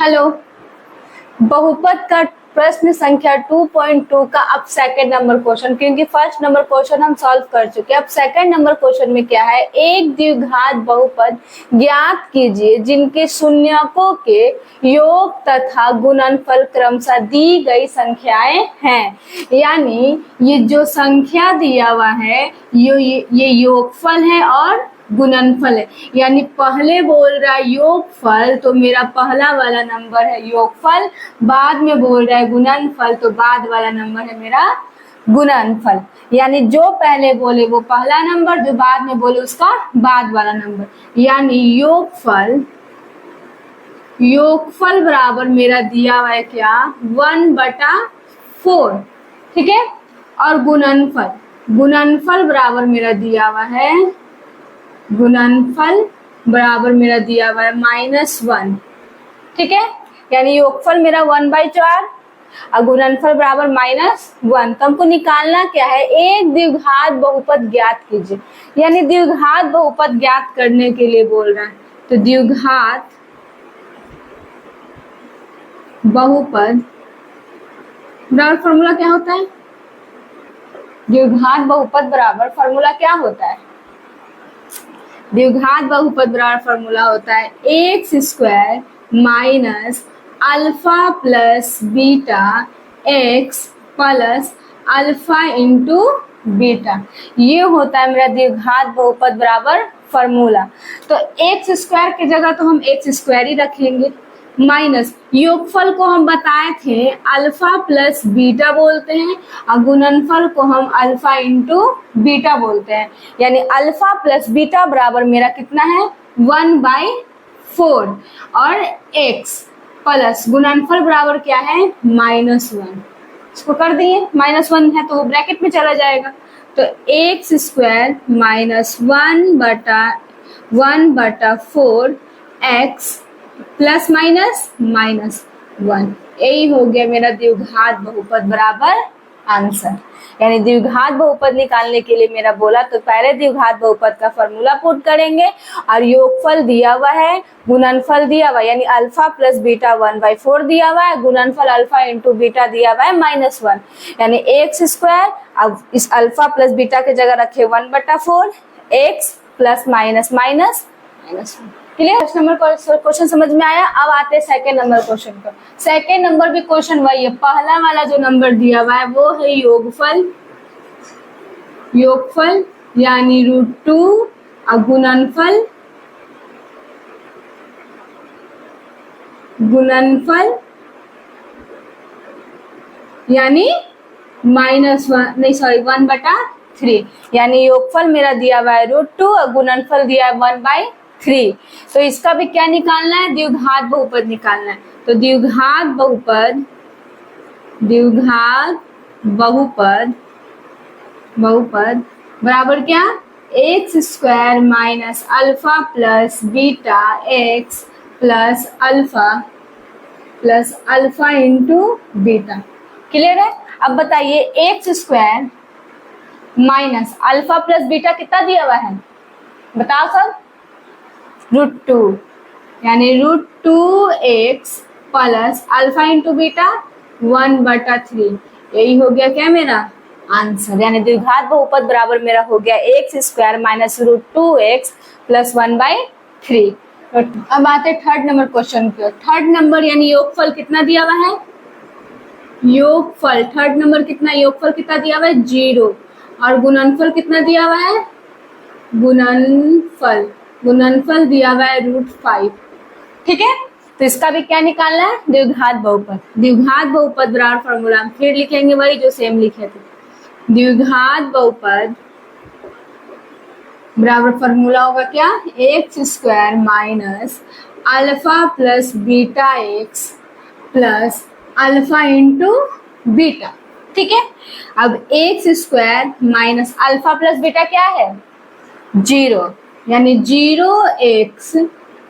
Hello. बहुपद का प्रश्न संख्या 2.2 का अब सेकंड नंबर क्वेश्चन, क्योंकि फर्स्ट नंबर क्वेश्चन हम सॉल्व कर चुके हैं। अब सेकंड नंबर क्वेश्चन में क्या है, एक द्विघात बहुपद ज्ञात कीजिए जिनके शून्यकों के योग तथा गुणनफल क्रमशः दी गई संख्याएं हैं। यानी ये जो संख्या दिया हुआ है ये योगफल है और गुणनफल है। यानी पहले बोल रहा है योगफल तो मेरा पहला वाला नंबर है योगफल, बाद में बोल रहा है गुणनफल तो बाद वाला नंबर है मेरा गुणनफल। यानी जो पहले बोले वो पहला नंबर, जो बाद में बोले उसका बाद वाला नंबर। यानी योगफल बराबर मेरा दिया हुआ है क्या 1/4, ठीक है। और गुणनफल बराबर मेरा दिया हुआ है -1, ठीक है। यानी योगफल मेरा 1/4 और गुणनफल बराबर -1। तो हमको निकालना क्या है, एक द्विघात बहुपद ज्ञात कीजिए। यानी द्विघात बहुपद ज्ञात करने के लिए बोल रहा है। तो द्विघात बहुपद बराबर फॉर्मूला क्या होता है, द्विघात बहुपद बराबर फॉर्मूला क्या होता है, द्विघात बहुपद बराबर फॉर्मूला होता है x² minus alpha plus beta x plus alpha into beta. ये होता है मेरा द्विघात बहुपद बराबर फॉर्मूला। तो x² की जगह तो हम x² ही रखेंगे, माइनस योगफल को हम बताए थे अल्फा प्लस बीटा बोलते हैं और गुणनफल को हम अल्फा इंटू बीटा बोलते हैं। यानी अल्फा प्लस बीटा बराबर मेरा कितना है 1/4 और x प्लस गुणनफल बराबर क्या है -1। इसको कर दिए, -1 है तो वो ब्रैकेट में चला जाएगा। तो x² माइनस 1/4 x प्लस -1, यही हो गया मेरा द्विघात बहुपद बराबर आंसर। यानी द्विघात बहुपद निकालने के लिए मेरा बोला तो पहले द्विघात बहुपद का फॉर्मूला पुट करेंगे और योगफल दिया हुआ है, गुणनफल दिया हुआ है यानी अल्फा प्लस बीटा 1/4 दिया हुआ है, गुणनफल अल्फा इंटू बीटा दिया हुआ है -1। यानी x², अब इस अल्फा प्लस बीटा की जगह रखे 1/4 x plus -1। Clear, first number question समझ में आया। अब आते हैं सेकंड नंबर क्वेश्चन पर। सेकंड नंबर भी क्वेश्चन वही है, पहला वाला जो नंबर दिया हुआ है वो है योगफल यानी √2 और गुणनफल यानी -1/3। यानी योगफल मेरा दिया हुआ है √2 और गुणनफल दिया है 1/3। तो इसका भी क्या निकालना है, द्विघात बहुपद निकालना है। तो द्विघात बहुपद बराबर क्या, x² minus alpha plus beta x plus alpha into beta. Clear है। अब बताइए x² minus alpha plus beta कितना दिया हुआ है, बताओ सब, √2 यानी √2x plus alpha into beta 1/3। यही हो गया क्या मेरा आंसर। यानी द्विघात बहुपद बराबर मेरा हो गया x² माइनस √2x प्लस 1/3। अब आते थर्ड नंबर क्वेश्चन पे। थर्ड नंबर यानी योगफल कितना दिया हुआ है, थर्ड नंबर कितना, योगफल कितना दिया हुआ है 0 और गुणनफल कितना दिया हुआ है, गुणनफल दिया हुआ है √5, ठीक है। तो इसका भी क्या निकालना है, द्विघात बहुपद बराबर फॉर्मूला हम फिर लिखेंगे वही जो सेम लिखे थे। द्विघात बहुपद बराबर फॉर्मूला होगा क्या, x² minus alpha plus beta x plus alpha into beta, ठीक है। अब x² minus alpha plus beta क्या है 0, यानी 0x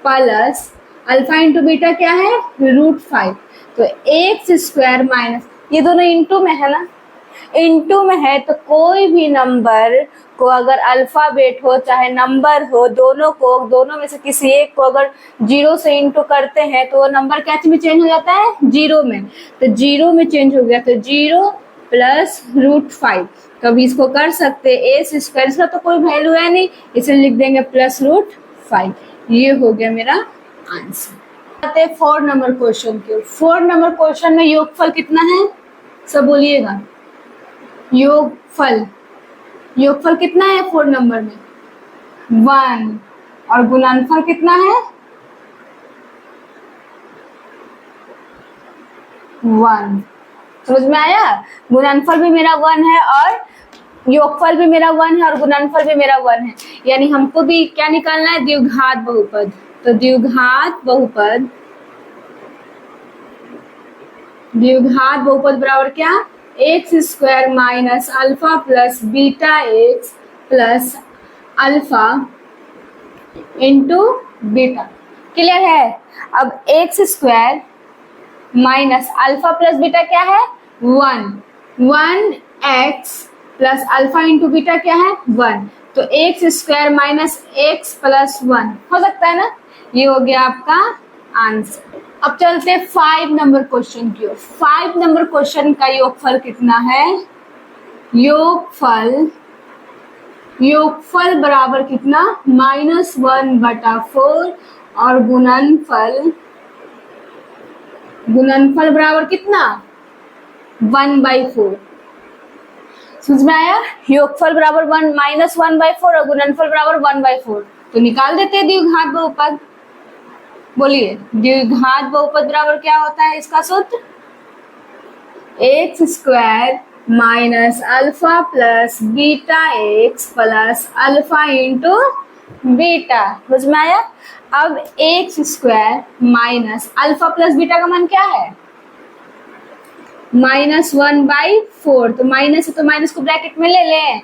plus alpha into beta क्या है √5। तो x² माइनस, ये दोनों इंटू में है ना, इनटू में है तो कोई भी नंबर को अगर अल्फाबेट हो चाहे नंबर हो, दोनों में से किसी एक को अगर 0 से इनटू करते हैं तो वो नंबर क्या में चेंज हो जाता है, 0 में। तो 0 में चेंज हो गया तो 0 प्लस √5। कभी इसको कर सकते एक्स स्क्वायर, इसका तो कोई वैल्यू है नहीं, इसे लिख देंगे प्लस √5। ये हो गया मेरा आंसर। आते हैं 4 नंबर क्वेश्चन के। 4 नंबर क्वेश्चन में योगफल कितना है, सब बोलिएगा। योगफल कितना है 4 नंबर में, 1। और गुणनफल कितना है, 1। समझ में आया? गुणनफल भी मेरा 1 है और योगफल भी मेरा 1 है और गुणनफल भी मेरा 1 है। यानी हमको भी क्या निकालना है, द्विघात बहुपद। तो द्विघात बहुपद बराबर क्या, X square minus alpha plus beta X plus alpha into beta. Clear है? अब x square minus alpha plus beta क्या है, 1 x plus alpha into beta क्या है, 1। तो X square minus x plus 1 हो सकता है ना। ये हो गया आपका आंसर। अब चलते हैं 5 नंबर क्वेश्चन की ओर। 5 नंबर क्वेश्चन का योगफल कितना है, योगफल बराबर कितना, -1/4 और गुणनफल बराबर कितना, 1/4। समझ में आया? योगफल बराबर -1/4 और गुणनफल बराबर 1/4। तो निकाल देते हैं द्विघात बहुपद। बोलिए, द्विघात बहुपद बराबर क्या होता है इसका सूत्र, x square minus alpha plus beta X plus alpha into beta. समझ में आया? अब x square minus alpha plus beta का मान क्या है, -1/4। तो माइनस है तो माइनस को ब्रैकेट में ले लें,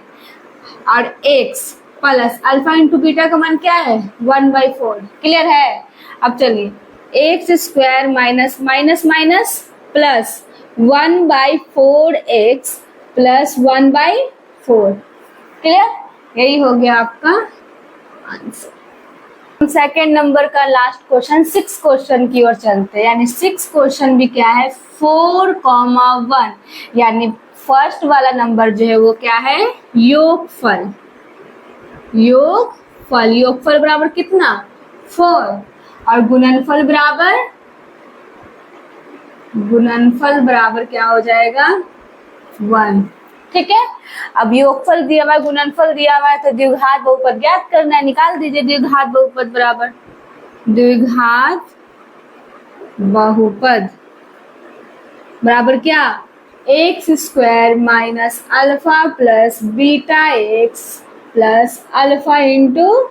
और x plus alpha into beta का मान क्या है, 1/4। क्लियर है? अब चलिए, x square minus plus 1/4 x plus 1/4। Clear? यही हो गया आपका आंसर। सेकेंड नंबर का लास्ट क्वेश्चन 6 क्वेश्चन की ओर चलते हैं। यानी 6 क्वेश्चन भी क्या है, 4,1। यानी फर्स्ट वाला नंबर जो है वो क्या है, योगफल बराबर कितना, 4। और गुणनफल बराबर क्या हो जाएगा, 1। ठीक है? अब योगफल दिया हुआ है, गुणनफल दिया हुआ है, तो द्विघात बहुपद ज्ञात करना है। निकाल दीजिए द्विघात बहुपद बराबर क्या, X square minus alpha plus beta X plus alpha into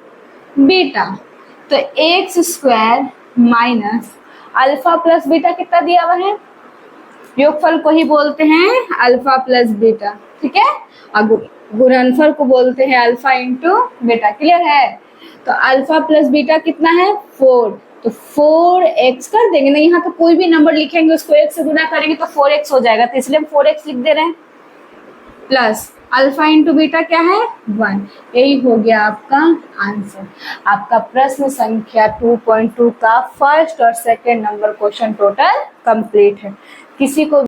beta. तो X square minus alpha plus beta कितना दिया हुआ है, योगफल को ही बोलते हैं अल्फा प्लस बीटा। ठीक है? और गुणनफल को बोलते हैं अल्फा इंटू बीटा। क्लियर है? तो अल्फा प्लस बीटा कितना है, 4। तो 4x कर देंगे ना, यहाँ तो कोई भी नंबर लिखेंगे उसको x से गुना करेंगे तो 4x हो जाएगा, तो इसलिए हम 4x लिख दे रहे हैं। प्लस अल्फा इंटू बीटा क्या है, 1। यही हो गया आपका आंसर। आपका प्रश्न संख्या 2.2 का फर्स्ट और second number question total complete है। किसी को